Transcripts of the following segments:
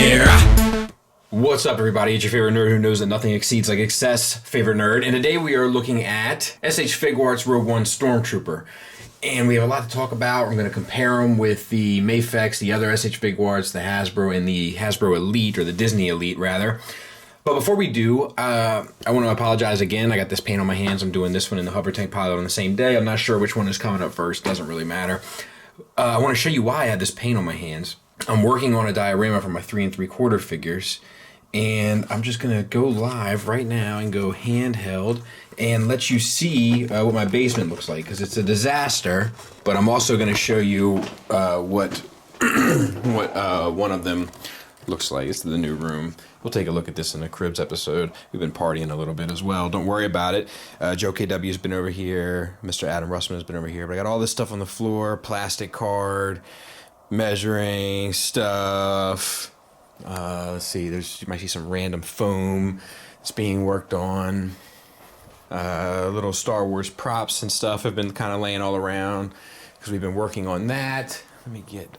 here. What's up, everybody? It's your favorite nerd who knows that nothing exceeds like excess, favorite nerd. And today we are looking at SH Figuarts Rogue One Stormtrooper. And we have a lot to talk about. We're going to compare them with the Mafex, the other SH Figuarts, the Hasbro, and the Hasbro Elite, or the Disney Elite, rather. But before we do, I want to apologize again. I got this paint on my hands. I'm doing this one in the Hover Tank Pilot on the same day. I'm not sure which one is coming up first. Doesn't really matter. I want to show you why I had this paint on my hands. I'm working on a diorama for my 3 3/4 figures. And I'm just going to go live right now and go handheld and let you see what my basement looks like, because it's a disaster. But I'm also going to show you what one of them looks like. It's the new room. We'll take a look at this in the Cribs episode. We've been partying a little bit as well. Don't worry about it. Joe KW has been over here. Mr. Adam Russman has been over here. But I got all this stuff on the floor, plastic card, measuring stuff. Let's see, you might see some random foam that's being worked on. Little Star Wars props and stuff have been kind of laying all around because we've been working on that. Let me get...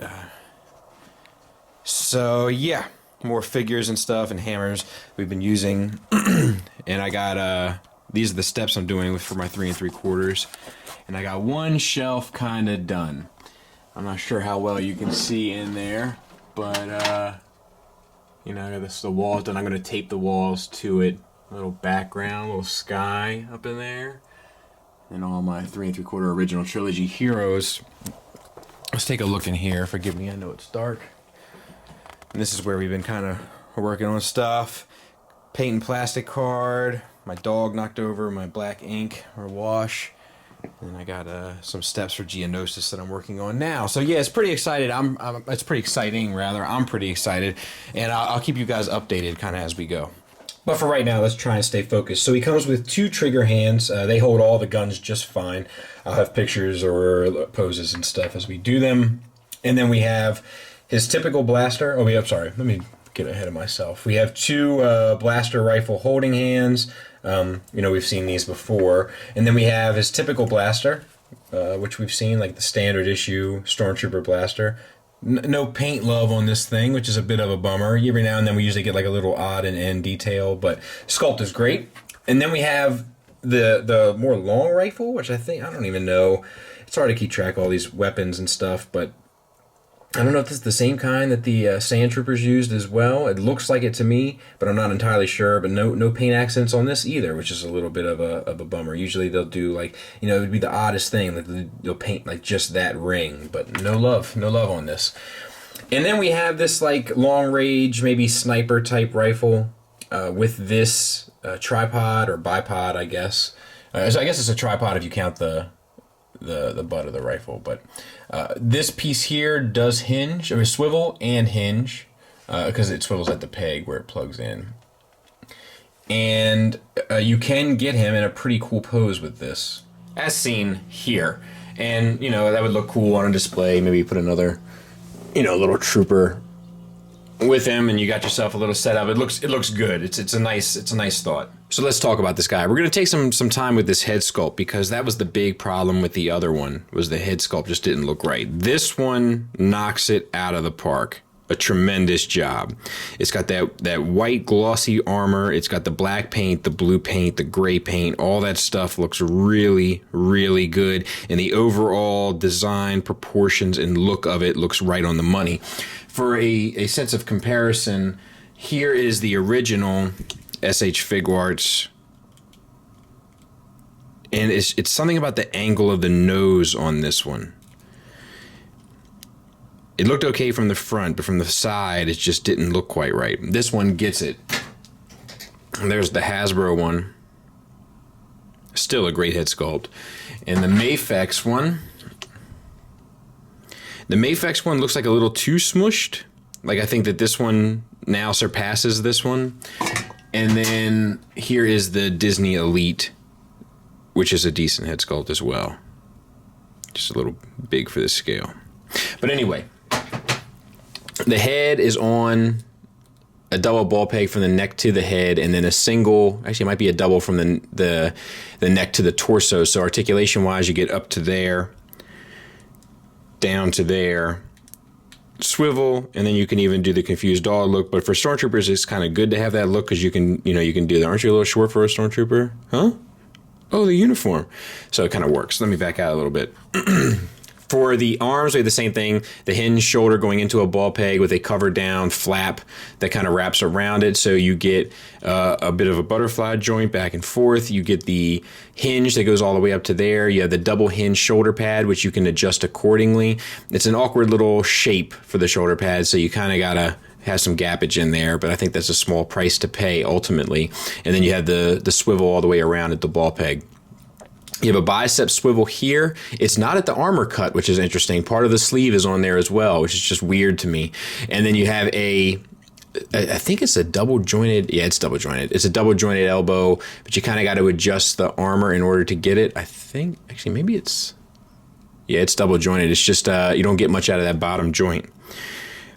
So, yeah, more figures and stuff and hammers we've been using. And I got... these are the steps I'm doing for my 3 3/4. And I got one shelf kind of done. I'm not sure how well you can see in there, but... you know, I got the walls done. I'm going to tape the walls to it. A little background, a little sky up in there. And all my 3 3/4 original trilogy heroes. Let's take a look in here. Forgive me, I know it's dark. And this is where we've been kind of working on stuff. Painting plastic card. My dog knocked over my black ink or wash. And I got some steps for Geonosis that I'm working on now. So yeah, it's pretty excited. It's pretty exciting, rather. I'm pretty excited, and I'll keep you guys updated kind of as we go. But for right now, let's try and stay focused. So he comes with 2 trigger hands. They hold all the guns just fine. I'll have pictures or poses and stuff as we do them. And then we have his typical blaster. Oh, I'm sorry. Let me get ahead of myself. We have 2 blaster rifle holding hands. You know, we've seen these before. And then we have his typical blaster, which we've seen, like the standard issue Stormtrooper blaster. No paint love on this thing, which is a bit of a bummer. Every now and then we usually get like a little odd and end detail, but Sculpt is great. And then we have the more long rifle, which I don't even know. It's hard to keep track of all these weapons and stuff, but I don't know if this is the same kind that the Sand Troopers used as well. It looks like it to me, but I'm not entirely sure. But no paint accents on this either, which is a little bit of a bummer. Usually they'll do like, you know, it would be the oddest thing. Like they'll paint like just that ring, but no love on this. And then we have this like long range, maybe sniper type rifle with this tripod or bipod, I guess. So I guess it's a tripod if you count the butt of the rifle, but this piece here does hinge, or swivel and hinge, because it swivels at the peg where it plugs in. And you can get him in a pretty cool pose with this, as seen here. And you know, that would look cool on a display. Maybe you put another, you know, little trooper with him, and you got yourself a little setup. It looks good. It's a nice thought. So let's talk about this guy. We're gonna take some time with this head sculpt, because that was the big problem with the other one, was the head sculpt just didn't look right. This one knocks it out of the park. A tremendous job. It's got that white glossy armor. It's got the black paint, the blue paint, the gray paint. All that stuff looks really, really good. And the overall design, proportions, and look of it looks right on the money. For a sense of comparison, here is the original SH Figuarts. And it's something about the angle of the nose on this one. It looked okay from the front, but from the side, it just didn't look quite right. This one gets it. And there's the Hasbro one. Still a great head sculpt. And the Mafex one. The Mafex one looks like a little too smushed. Like, I think that this one now surpasses this one. And then here is the Disney Elite, which is a decent head sculpt as well. Just a little big for this scale. But anyway, the head is on a double ball peg from the neck to the head, and then a single, actually it might be a double from the neck to the torso. So articulation wise, you get up to there, down to there, swivel, and then you can even do the confused dog look. But for Stormtroopers, it's kind of good to have that look because you can do that. Aren't you a little short for a Stormtrooper? Huh? Oh, the uniform. So it kind of works. Let me back out a little bit. For the arms, we have the same thing. The hinge shoulder going into a ball peg with a cover down flap that kind of wraps around it. So you get a bit of a butterfly joint back and forth. You get the hinge that goes all the way up to there. You have the double hinge shoulder pad, which you can adjust accordingly. It's an awkward little shape for the shoulder pad, so you kind of got to have some gappage in there, but I think that's a small price to pay ultimately. And then you have the swivel all the way around at the ball peg. You have a bicep swivel here. It's not at the armor cut, which is interesting. Part of the sleeve is on there as well, which is just weird to me. And then you have I think it's a double jointed. Yeah, it's double jointed. It's a double jointed elbow, but you kind of got to adjust the armor in order to get it. I think, actually, maybe it's double jointed. It's just you don't get much out of that bottom joint.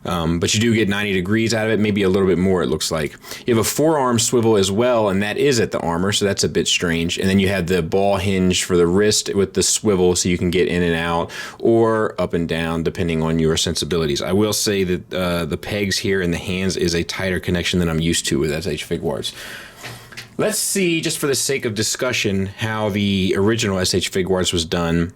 But you do get 90 degrees out of it, maybe a little bit more, it looks like. You have a forearm swivel as well, and that is at the armor, so that's a bit strange. And then you have the ball hinge for the wrist with the swivel, so you can get in and out or up and down, depending on your sensibilities. I will say that the pegs here in the hands is a tighter connection than I'm used to with SH Figuarts. Let's see, just for the sake of discussion, how the original SH Figuarts was done.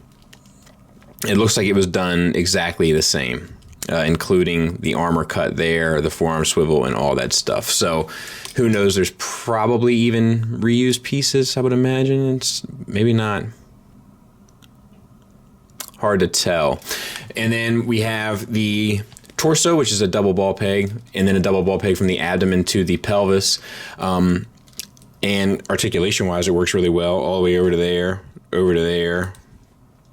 It looks like it was done exactly the same. Including the armor cut there, the forearm swivel, and all that stuff. So who knows, there's probably even reused pieces, I would imagine. It's maybe not. Hard to tell. And then we have the torso, which is a double ball peg, and then a double ball peg from the abdomen to the pelvis. And articulation-wise, it works really well, all the way over to there,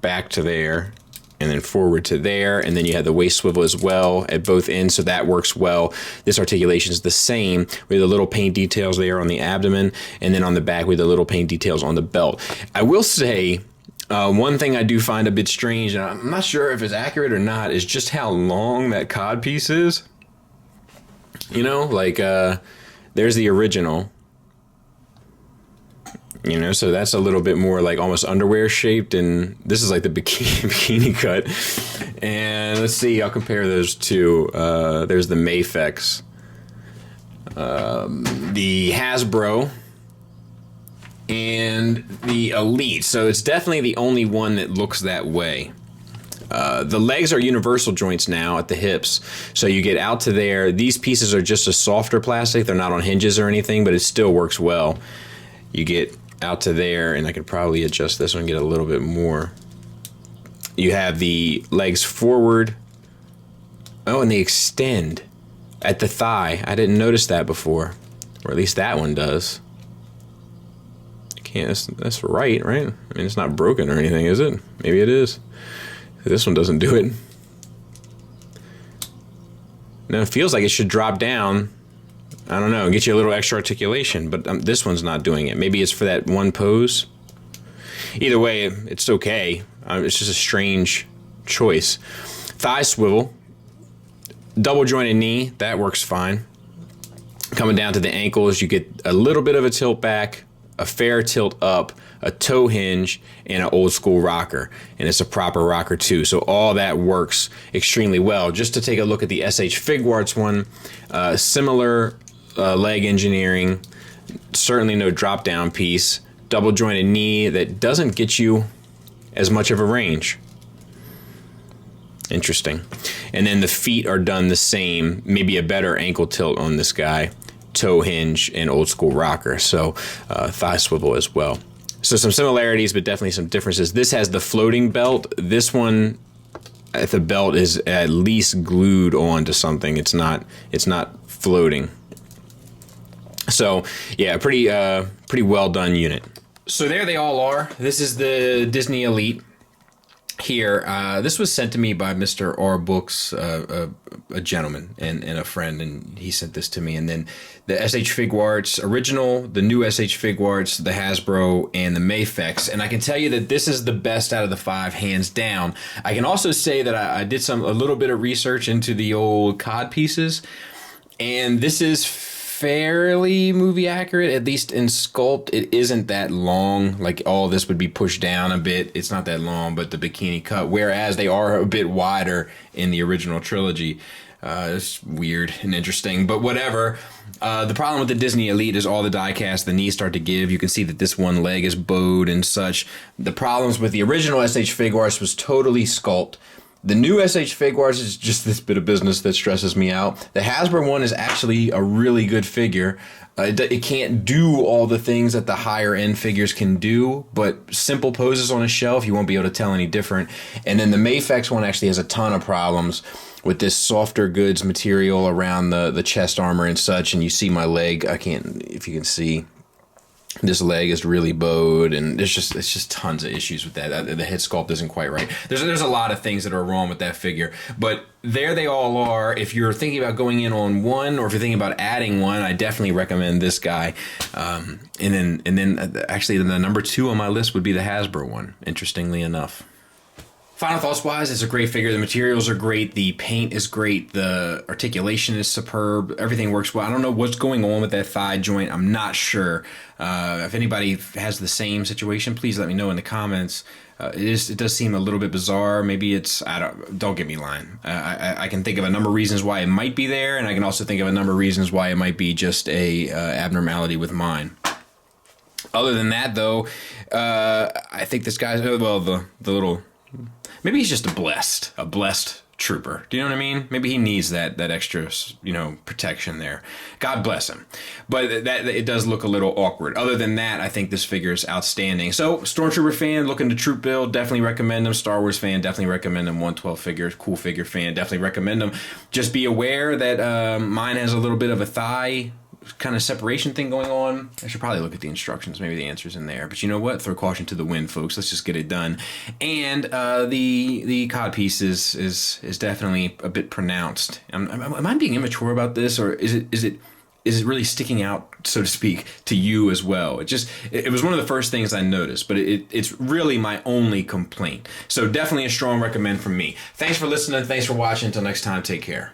back to there, and then forward to there, and then you have the waist swivel as well at both ends, so that works well. This articulation is the same with the little paint details there on the abdomen, and then on the back with the little paint details on the belt. I will say, one thing I do find a bit strange, and I'm not sure if it's accurate or not, is just how long that cod piece is. You know, like, there's the original. You know, so that's a little bit more like almost underwear shaped, and this is like the bikini cut. And let's see, I'll compare those two. There's the Mafex, the Hasbro, and the Elite. So it's definitely the only one that looks that way. The legs are universal joints now at the hips, so you get out to there. These pieces are just a softer plastic. They're not on hinges or anything, but it still works well. You get out to there, and I could probably adjust this one and get a little bit more. You have the legs forward. Oh, and they extend at the thigh. I didn't notice that before, or at least that one does. You can't. That's right? I mean, it's not broken or anything, is it? Maybe it is. This one doesn't do it. Now it feels like it should drop down. I don't know, get you a little extra articulation, but this one's not doing it. Maybe it's for that one pose. Either way, it's okay. It's just a strange choice. Thigh swivel, double jointed knee, that works fine. Coming down to the ankles, you get a little bit of a tilt back, a fair tilt up, a toe hinge, and an old school rocker. And it's a proper rocker too. So all that works extremely well. Just to take a look at the SH Figuarts one, similar leg engineering, certainly no drop down piece, double jointed knee that doesn't get you as much of a range. Interesting. And then the feet are done the same, maybe a better ankle tilt on this guy, toe hinge, and old school rocker. So thigh swivel as well. So some similarities, but definitely some differences. This has the floating belt. This one at the belt is at least glued on to something. It's not floating. So yeah, pretty well done unit. So there they all are. This is the Disney Elite. Here, this was sent to me by Mr. R. Books, a gentleman and a friend, and he sent this to me. And then the SH Figuarts original, the new SH Figuarts, the Hasbro, and the Mafex. And I can tell you that this is the best out of the 5, hands down. I can also say that I did a little bit of research into the old COD pieces, and this is fairly movie accurate, at least in sculpt. It isn't that long. Like all this would be pushed down a bit. It's not that long, but the bikini cut, whereas they are a bit wider in the original trilogy. It's weird and interesting, but whatever. The problem with the Disney Elite is all the die cast, the knees start to give. You can see that this one leg is bowed and such. The problems with the original SH Figuarts was totally sculpt. The new SH Figuarts is just this bit of business that stresses me out. The Hasbro one is actually a really good figure. It can't do all the things that the higher end figures can do, but simple poses on a shelf, you won't be able to tell any different. And then the Mafex one actually has a ton of problems with this softer goods material around the chest armor and such. And you see my leg, I can't, if you can see, this leg is really bowed, and it's just tons of issues with that. The head sculpt isn't quite right. There's a lot of things that are wrong with that figure, but there they all are. If you're thinking about going in on one, or if you're thinking about adding one, I definitely recommend this guy. And then actually the number 2 on my list would be the Hasbro one, interestingly enough. Final thoughts wise, it's a great figure. The materials are great. The paint is great. The articulation is superb. Everything works well. I don't know what's going on with that thigh joint. I'm not sure. If anybody has the same situation, please let me know in the comments. It does seem a little bit bizarre. Maybe it's, don't get me lying. I can think of a number of reasons why it might be there, and I can also think of a number of reasons why it might be just a abnormality with mine. Other than that, though, I think this guy's, well, the little, maybe he's just a blessed trooper. Do you know what I mean? Maybe he needs that extra, protection there. God bless him. But that it does look a little awkward. Other than that, I think this figure is outstanding. So, Stormtrooper fan looking to troop build, definitely recommend him. Star Wars fan, definitely recommend him. 112 figure, cool figure fan, definitely recommend him. Just be aware that mine has a little bit of a thigh kind of separation thing going on. I should probably look at the instructions. Maybe the answer's in there. But you know what? Throw caution to the wind, folks. Let's just get it done. And the cod piece is definitely a bit pronounced. Am I being immature about this, or is it really sticking out, so to speak, to you as well? It was one of the first things I noticed, but it's really my only complaint. So definitely a strong recommend from me. Thanks for listening. Thanks for watching. Until next time, take care.